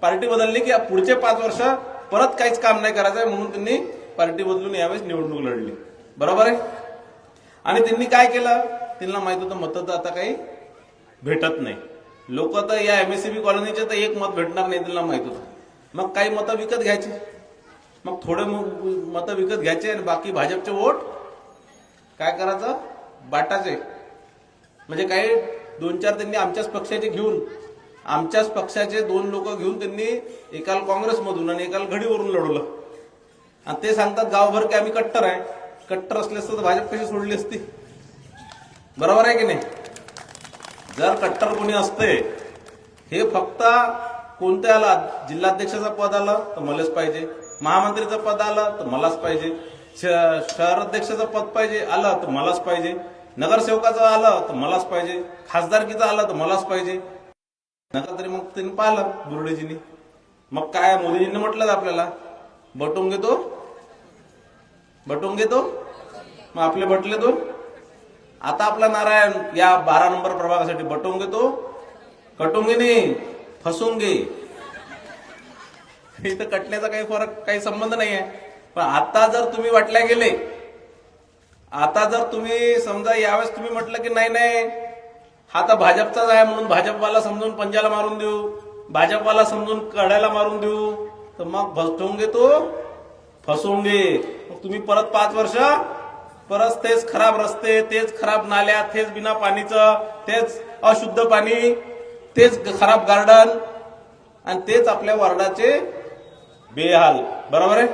Party बदलली की पुढचे 5 वर्ष परत काहीच काम नाही करायचं आहे म्हणून त्यांनी पार्टी बदलून यावेळेस निवडणूक लढली. बरोबर आहे. आणि त्यांनी काय केलं, त्यांना माहित होतं मतं तर आता काही भेटत नाही. लोक तर या एमएससीबी कॉलनीचे तर एक मत भेटणार नाही, त्यांना माहित होतं. मग काही मतं विकत घ्यायची, मग थोडे मतं विकत घ्यायचे आणि बाकी भाजपचे वोट काय करायचं, बाटाचे. म्हणजे काही 2-4 त्यांनी आमच्याच पक्षाचे घेऊन, आमच्याच पक्षाचे 2 लोक घेऊन त्यांनी एकाल काँग्रेसमधून आणि एकाल घडीवरून लढवलं. आणि ते सांगतात गावभर की आम्ही कट्टर आहे. कट्टर असले असतं तर भाजप कशी सोडली असती. बरोबर आहे की नाही. जर कट्टर कोणी असते, हे फक्त कोणत्याला जिल्हाध्यक्षाचं पद आलं तर मलाच पाहिजे, महामंत्रीचं पद आलं तर मलाच पाहिजे, शहराध्यक्षाचं पद पाहिजे आलं तर मलाच पाहिजे, नगरसेवकाचं आलं तर मलाच पाहिजे, खासदारकीचं आलं तर मलाच पाहिजे. नका तरी मग त्यांनी पाहिलं बुरडेजींनी. मग काय मोदीजींनी म्हटलं आपल्याला बटून घेतो, बटून घेतो, मग आपले बटले 2. आता आपला नारायण या 12 नंबर प्रभागासाठी बटून घेतो, कटूंगे नाही फसूंगे. इथं कटण्याचा काही फरक, काही संबंध नाही आहे. पण आता जर तुम्ही वाटल्या गेले, आता जर तुम्ही समजा यावेळेस तुम्ही म्हटलं की नाही नाही हा तर भाजपचाच आहे म्हणून भाजपवाला समजून पंजाला मारून देऊ, भाजपवाला समजून कड्याला मारून देऊ, तर मग फसवूंगे तो फसवूंगे. मग तुम्ही परत 5 वर्ष परत तेच खराब रस्ते, तेच खराब नाल्या, तेच बिना पाणीचं, तेच अशुद्ध पाणी, तेच खराब गार्डन आणि तेच आपल्या वार्डाचे बेहाल. बरोबर आहे.